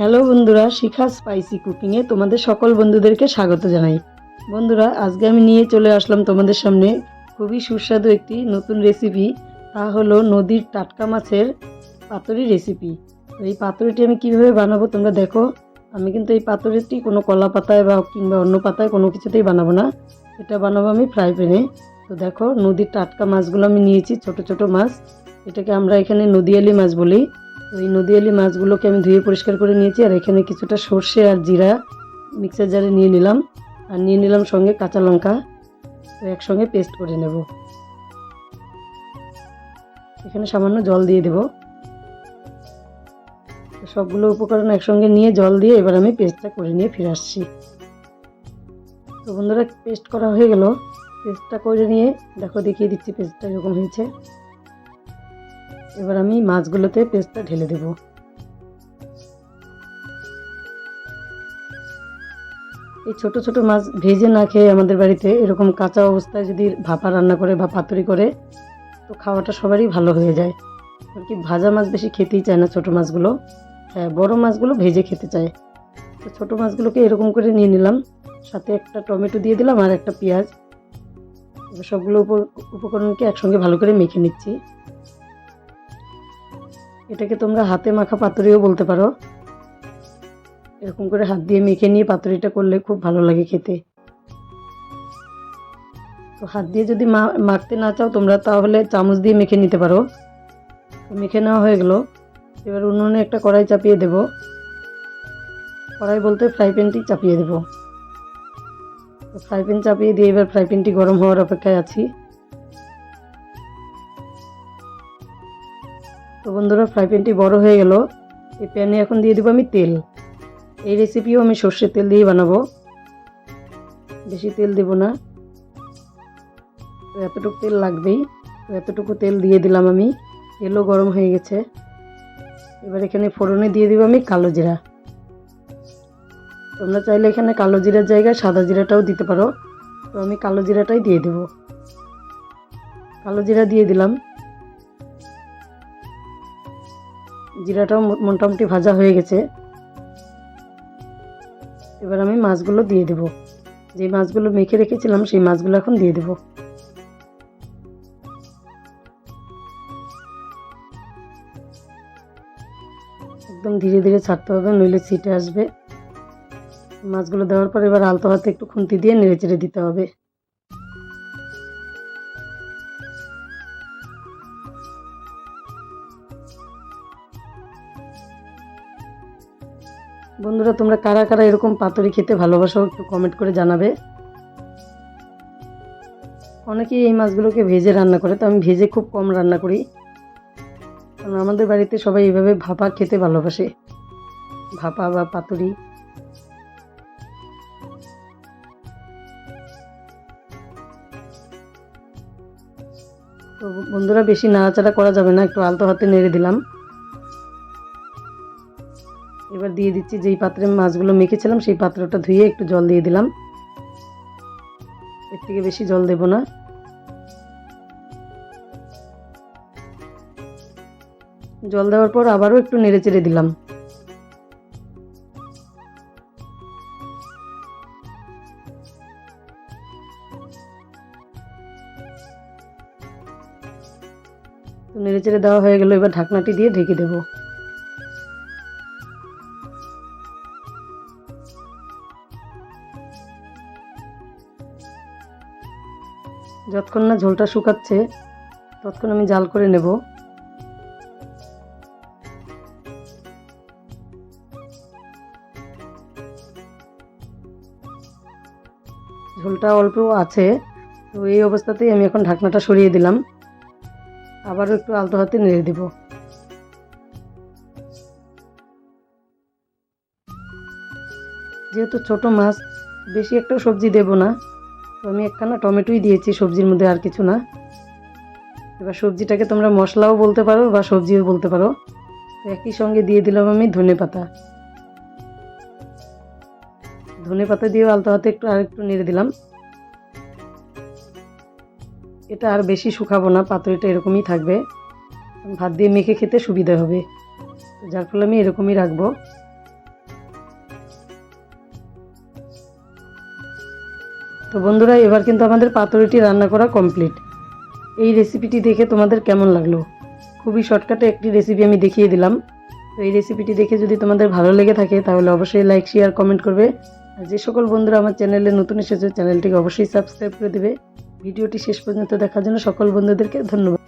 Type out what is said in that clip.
Hello বন্ধুরা, শিখা spicy কুকিংয়ে তোমাদের সকল বন্ধুদেরকে স্বাগত জানাই। বন্ধুরা, আজকে আমি নিয়ে চলে আসলাম তোমাদের সামনে খুবই সুস্বাদু একটি নতুন রেসিপি। তা হলো নদীর টাটকা মাছের পাতুরি রেসিপি। তো এই পাতুরিটি আমি কিভাবে বানাবো তোমরা দেখো। আমি কিন্তু এই পাতুরিটি কোনো কলা পাতায় বা কিংবা অন্য পাতায় কোনো কিছুতেই বানাবো না, এটা বানাবো আমি ফ্রাই প্যানে। তো দেখো, নদীর টাটকা মাছগুলো আমি নিয়েছি, ছোট ছোট মাছ। এটাকে আমরা এখানে নদীয়ালি মাছ বলি। তো এই নদীয়ালি মাছগুলোকে আমি ধুয়ে পরিষ্কার করে নিয়েছি, আর এখানে কিছুটা সর্ষে আর জিরা মিক্সার জারে নিয়ে নিলাম, আর নিয়ে নিলাম সঙ্গে কাঁচা লঙ্কা। তো একসঙ্গে পেস্ট করে নেব। এখানে সামান্য জল দিয়ে দেব। সবগুলো উপকরণ একসঙ্গে নিয়ে জল দিয়ে এবার আমি পেস্টটা করে নিয়ে ফিরে আসছি। তো বন্ধুরা, পেস্ট করা হয়ে গেল। পেস্টটা করে নিয়ে দেখো, দেখিয়ে দিচ্ছি পেস্টটা এরকম হয়েছে। এবার আমি মাছগুলোতে পেস্টটা ঢেলে দেব। এই ছোট ছোট মাছ ভেজে না খেয়ে আমাদের বাড়িতে এরকম কাঁচা অবস্থায় যদি ভাপা রান্না করে বা পাতুরি করে, তো খাওয়াটা সবারই ভালো হয়ে যায়। আর কি, ভাজা মাছ বেশি খেতেই চায় না ছোট মাছগুলো। হ্যাঁ, বড় মাছগুলো ভেজে খেতে চায়। তো ছোট মাছগুলোকে এরকম করে নিয়ে নিলাম, সাথে একটা টমেটো দিয়ে দিলাম আর একটা পেঁয়াজ। এবার সবগুলো উপকরণকে একসঙ্গে ভালো করে মেখে নিচ্ছি। এটাকে তোমরা হাতে মাখা পাতুরিও বলতে পারো। এরকম করে হাত দিয়ে মেখে নিয়ে পাতুরিটা করলে খুব ভালো লাগে খেতে। তো হাত দিয়ে যদি মাখতে না চাও তোমরা, তাহলে চামচ দিয়ে মেখে নিতে পারো। তো মেখে নেওয়া হয়ে গেল। এবার উনুনে একটা কড়াই চাপিয়ে দেব। কড়াই বলতে ফ্রাই প্যানটি চাপিয়ে দেব। তো ফ্রাই প্যান চাপিয়ে দিয়ে এবার ফ্রাই প্যানটি গরম হওয়ার অপেক্ষায় আছি। তো বন্ধুরা, ফ্রাই প্যানটি বড় হয়ে গেল। এই প্যানে এখন দিয়ে দেবো আমি তেল। এই রেসিপিও আমি সর্ষের তেল দিয়ে বানাবো, বেশি তেল দেব না। তো এতটুকু তেল লাগবেই। তো এতটুকু তেল দিয়ে দিলাম আমি। তেলও গরম হয়ে গেছে। এবার এখানে ফোড়নে দিয়ে দিব আমি কালো জিরা। তোমরা চাইলে এখানে কালো জিরার জায়গায় সাদা জিরাটাও দিতে পারো। তো আমি কালো জিরাটাই দিয়ে দেব। কালো জিরা দিয়ে দিলাম। জিরাটাও মোটামুটি ভাজা হয়ে গেছে। এবার আমি মাছগুলো দিয়ে দেব। যে মাছগুলো মেখে রেখেছিলাম সেই মাছগুলো এখন দিয়ে দেব। একদম ধীরে ধীরে ছাড়তে হবে, নইলে ছিটে আসবে। মাছগুলো দেওয়ার পর এবার আলতো হাতে একটু খুন্তি দিয়ে নেড়ে চেড়ে দিতে হবে। বন্ধুরা, তোমরা কারা কারা এরকম পাতুরি খেতে ভালোবাসো একটু কমেন্ট করে জানাবে। অনেকেই এই মাছগুলোকে ভেজে রান্না করে, তো আমি ভেজে খুব কম রান্না করি, কারণ আমাদের বাড়িতে সবাই এইভাবে ভাপা খেতে ভালোবাসে, ভাপা বা পাতুরি। তো বন্ধুরা, বেশি নাড়াচাড়া করা যাবে না, একটু আলতো হাতে নেড়ে দিলাম। এবার দিয়ে দিচ্ছি যেই পাত্রে মাছগুলো মেখেছিলাম সেই পাত্রটা ধুয়ে একটু জল দিয়ে দিলাম। এর থেকে বেশি জল দেব না। জল দেওয়ার পর আবারও একটু নেড়ে চেড়ে দিলাম। তো নেড়ে চেড়ে দেওয়া হয়ে গেল। এবার ঢাকনাটি দিয়ে ঢেকে দেব। যতক্ষণ না ঝোলটা শুকাচ্ছে ততক্ষণ আমি জাল করে নেব। ঝোলটা অল্প আছে। তো এই অবস্থাতেই আমি এখন ঢাকনাটা সরিয়ে দিলাম। আবারও একটু আলতো হাতে নেড়ে দেব। যেহেতু ছোট মাছ, বেশি একটাও সবজি দেব না, তো আমি একখানা টমেটোই দিয়েছি সবজির মধ্যে, আর কিছু না। এবার সবজিটাকে তোমরা মশলাও বলতে পারো বা সবজিও বলতে পারো। তো একই সঙ্গে দিয়ে দিলাম আমি ধনেপাতা। ধনেপাতা দিয়েও আলতো হাতে আরেকটু নেড়ে দিলাম। এটা আর বেশি শুকাবো না, পাতুরিটা এরকমই থাকবে, ভাত দিয়ে মেখে খেতে সুবিধা হবে, যার ফলে আমি এরকমই রাখবো। তো বন্ধুরা, এবার কিন্তু আমাদের পাতুরিটি রান্না করা কমপ্লিট। এই রেসিপিটি দেখে তোমাদের কেমন লাগলো? খুবই শর্টকাটে একটি রেসিপি আমি দেখিয়ে দিলাম। তো এই রেসিপিটি দেখে যদি তোমাদের ভালো লেগে থাকে তাহলে অবশ্যই লাইক, শেয়ার, কমেন্ট করবে। আর যে সকল বন্ধুরা আমার চ্যানেলে নতুন এসেছে চ্যানেলটিকে অবশ্যই সাবস্ক্রাইব করে দেবে। ভিডিওটি শেষ পর্যন্ত দেখার জন্য সকল বন্ধুদেরকে ধন্যবাদ।